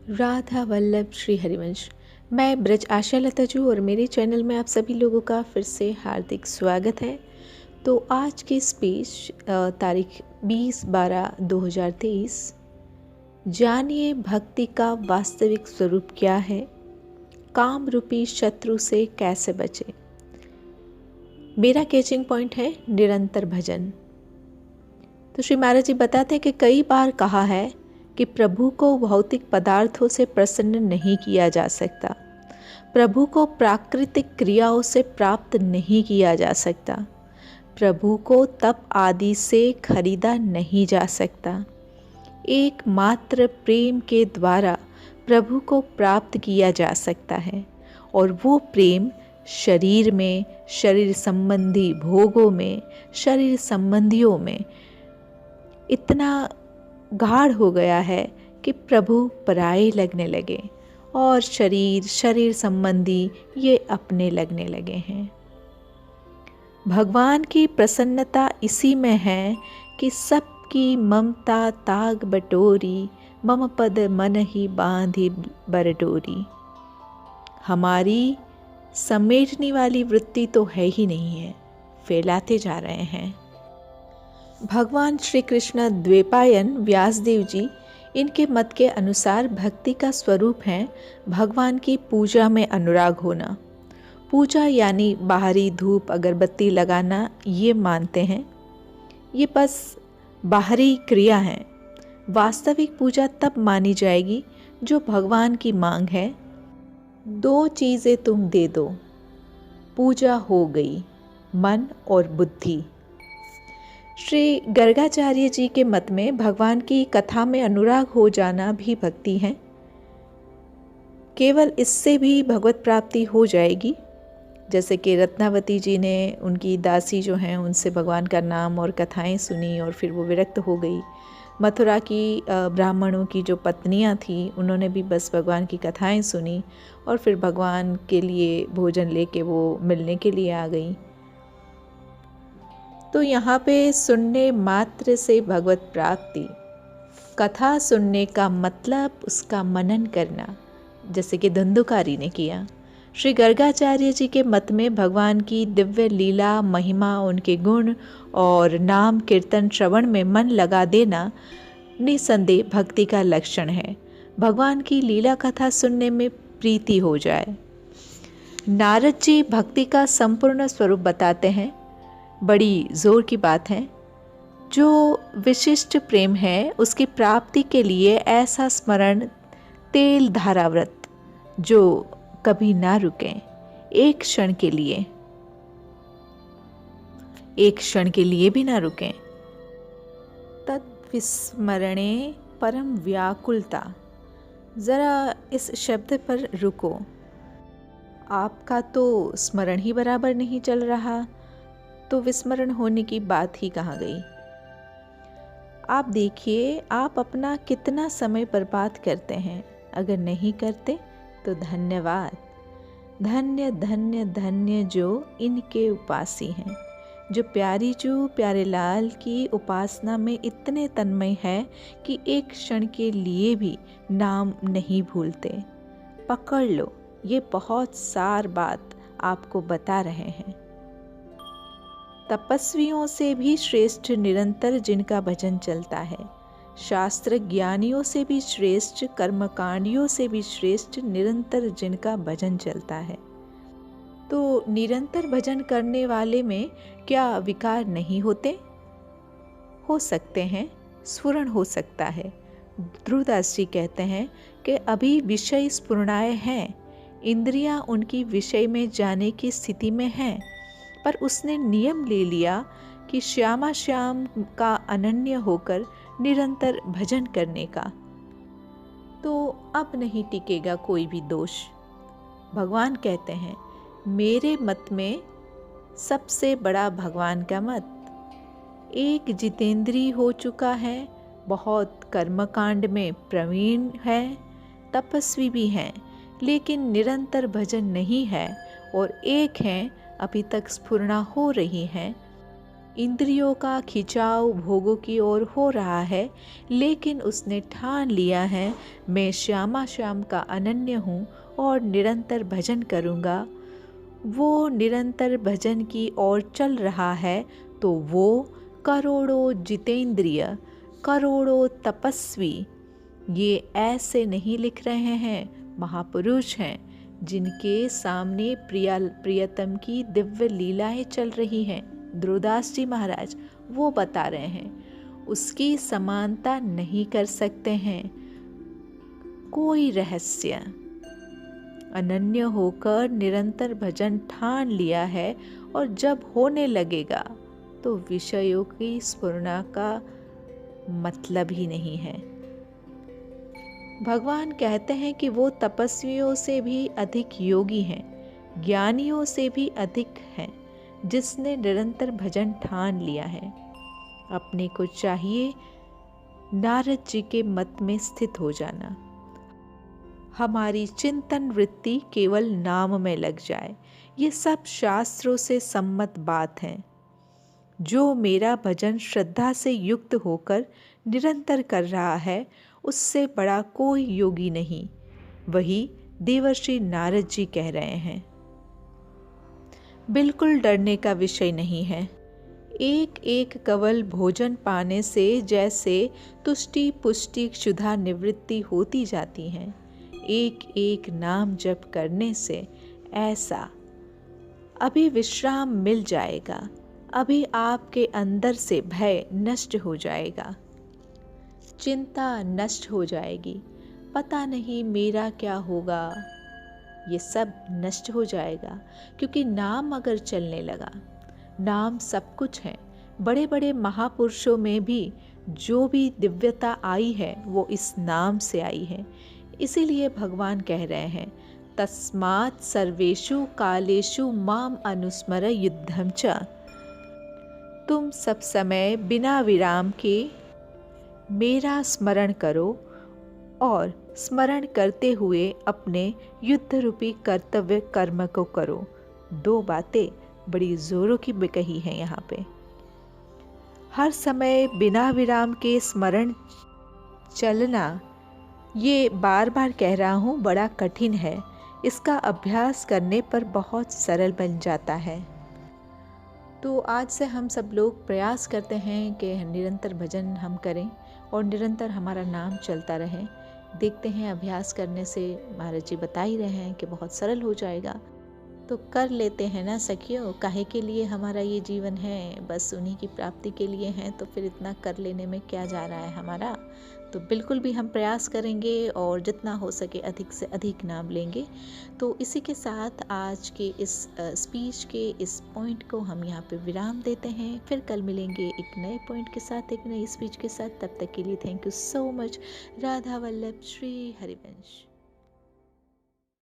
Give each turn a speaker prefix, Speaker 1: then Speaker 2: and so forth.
Speaker 1: राधा वल्लभ श्री हरिवंश। मैं ब्रज आशा लता जू और मेरे चैनल में आप सभी लोगों का फिर से हार्दिक स्वागत है। तो आज की स्पीच तारीख 20/12/2023, जानिए भक्ति का वास्तविक स्वरूप क्या है, काम रूपी शत्रु से कैसे बचे। मेरा कैचिंग पॉइंट है निरंतर भजन। तो श्री महाराज जी बताते हैं कि कई बार कहा है कि प्रभु को भौतिक पदार्थों से प्रसन्न नहीं किया जा सकता, प्रभु को प्राकृतिक क्रियाओं से प्राप्त नहीं किया जा सकता, प्रभु को तप आदि से खरीदा नहीं जा सकता। एकमात्र प्रेम के द्वारा प्रभु को प्राप्त किया जा सकता है, और वो प्रेम शरीर में, शरीर संबंधी भोगों में, शरीर संबंधियों में इतना गाढ़ हो गया है कि प्रभु पराये लगने लगे और शरीर संबंधी ये अपने लगने लगे हैं। भगवान की प्रसन्नता इसी में है कि सबकी ममता ताग बटोरी, मम पद मन ही बांधी बरडोरी। हमारी समेटने वाली वृत्ति तो है ही नहीं है, फैलाते जा रहे हैं। भगवान श्री कृष्ण द्वैपायन व्यासदेव जी, इनके मत के अनुसार भक्ति का स्वरूप है भगवान की पूजा में अनुराग होना। पूजा यानी बाहरी धूप अगरबत्ती लगाना ये मानते हैं, ये बस बाहरी क्रिया है। वास्तविक पूजा तब मानी जाएगी जो भगवान की मांग है, दो चीज़ें तुम दे दो, पूजा हो गई, मन और बुद्धि। श्री गर्गाचार्य जी के मत में भगवान की कथा में अनुराग हो जाना भी भक्ति है। केवल इससे भी भगवत प्राप्ति हो जाएगी। जैसे कि रत्नावती जी ने उनकी दासी जो हैं उनसे भगवान का नाम और कथाएं सुनी और फिर वो विरक्त हो गई। मथुरा की ब्राह्मणों की जो पत्नियां थीं, उन्होंने भी बस भगवान की कथाएं सुनी और फिर भगवान के लिए भोजन लेके वो मिलने के लिए आ गई। तो यहाँ पे सुनने मात्र से भगवत प्राप्ति, कथा सुनने का मतलब उसका मनन करना, जैसे कि धंधुकारी ने किया। श्री गर्गाचार्य जी के मत में भगवान की दिव्य लीला महिमा, उनके गुण और नाम कीर्तन श्रवण में मन लगा देना निसंदेह भक्ति का लक्षण है। भगवान की लीला कथा सुनने में प्रीति हो जाए। नारद जी भक्ति का संपूर्ण स्वरूप बताते हैं। बड़ी जोर की बात है। जो विशिष्ट प्रेम है उसकी प्राप्ति के लिए ऐसा स्मरण तेल धारा व्रत जो कभी ना रुके, एक क्षण के लिए भी ना रुकें। तद विस्मरणे परम व्याकुलता। ज़रा इस शब्द पर रुको। आपका तो स्मरण ही बराबर नहीं चल रहा, तो विस्मरण होने की बात ही कहाँ गई। आप देखिए आप अपना कितना समय बर्बाद करते हैं। अगर नहीं करते तो धन्यवाद। धन्य धन्य धन्य जो इनके उपासी हैं, जो प्यारी जू प्यारे लाल की उपासना में इतने तन्मय है कि एक क्षण के लिए भी नाम नहीं भूलते। पकड़ लो, ये बहुत सार बात आपको बता रहे हैं। तपस्वियों से भी श्रेष्ठ निरंतर जिनका भजन चलता है, शास्त्र ज्ञानियों से भी श्रेष्ठ, कर्मकांडियों से भी श्रेष्ठ निरंतर जिनका भजन चलता है। तो निरंतर भजन करने वाले में क्या विकार नहीं होते? हो सकते हैं, स्फुरण हो सकता है। ध्रुवदास जी कहते हैं कि अभी विषय स्फुरणाएँ हैं, इंद्रियां उनकी विषय में जाने की स्थिति में हैं, पर उसने नियम ले लिया कि श्यामा श्याम का अनन्य होकर निरंतर भजन करने का, तो अब नहीं टिकेगा कोई भी दोष। भगवान कहते हैं मेरे मत में सबसे बड़ा भगवान का मत। एक जितेंद्री हो चुका है, बहुत कर्मकांड में प्रवीण है, तपस्वी भी हैं, लेकिन निरंतर भजन नहीं है। और एक हैं अभी तक स्फुरना हो रही हैं, इंद्रियों का खिंचाव भोगों की ओर हो रहा है, लेकिन उसने ठान लिया है मैं श्यामा श्याम का अनन्य हूँ और निरंतर भजन करूँगा। वो निरंतर भजन की ओर चल रहा है तो वो करोड़ों जितेंद्रिय, करोड़ों तपस्वी, ये ऐसे नहीं लिख रहे हैं, महापुरुष हैं जिनके सामने प्रियतम की दिव्य लीलाएं चल रही हैं। ध्रुवदास जी महाराज वो बता रहे हैं, उसकी समानता नहीं कर सकते हैं कोई रहस्य। अनन्य होकर निरंतर भजन ठान लिया है और जब होने लगेगा तो विषयों की स्फुरना का मतलब ही नहीं है। भगवान कहते हैं कि वो तपस्वियों से भी अधिक योगी हैं, ज्ञानियों से भी अधिक हैं, जिसने निरंतर भजन ठान लिया है। अपने को चाहिए नारद जी के मत में स्थित हो जाना। हमारी चिंतन वृत्ति केवल नाम में लग जाए, ये सब शास्त्रों से सम्मत बात है। जो मेरा भजन श्रद्धा से युक्त होकर निरंतर कर रहा है, उससे बड़ा कोई योगी नहीं। वही देवर्षि नारद जी कह रहे हैं। बिल्कुल डरने का विषय नहीं है। एक एक कवल भोजन पाने से जैसे तुष्टि पुष्टि क्षुधा निवृत्ति होती जाती है, एक एक नाम जप करने से ऐसा अभी विश्राम मिल जाएगा। अभी आपके अंदर से भय नष्ट हो जाएगा, चिंता नष्ट हो जाएगी। पता नहीं मेरा क्या होगा, ये सब नष्ट हो जाएगा, क्योंकि नाम अगर चलने लगा, नाम सब कुछ है। बड़े बड़े महापुरुषों में भी जो भी दिव्यता आई है वो इस नाम से आई है। इसीलिए भगवान कह रहे हैं, तस्मात् सर्वेषु कालेषु माम अनुस्मर युद्धं च। तुम सब समय बिना विराम के मेरा स्मरण करो और स्मरण करते हुए अपने युद्ध रूपी कर्तव्य कर्म को करो। दो बातें बड़ी जोरों की कही हैं यहाँ पे। हर समय बिना विराम के स्मरण चलना, ये बार बार कह रहा हूँ, बड़ा कठिन है। इसका अभ्यास करने पर बहुत सरल बन जाता है। तो आज से हम सब लोग प्रयास करते हैं कि निरंतर भजन हम करें और निरंतर हमारा नाम चलता रहे। देखते हैं अभ्यास करने से, महाराज जी बता ही रहे हैं कि बहुत सरल हो जाएगा। तो कर लेते हैं ना सखियों, काहे के लिए हमारा ये जीवन है, बस उन्हीं की प्राप्ति के लिए है, तो फिर इतना कर लेने में क्या जा रहा है हमारा। तो बिल्कुल भी हम प्रयास करेंगे और जितना हो सके अधिक से अधिक नाम लेंगे। तो इसी के साथ आज के इस स्पीच के इस पॉइंट को हम यहाँ पे विराम देते हैं। फिर कल मिलेंगे एक नए पॉइंट के साथ, एक नई स्पीच के साथ। तब तक के लिए thank you so much. Radha Vallabh Shri Harivansh.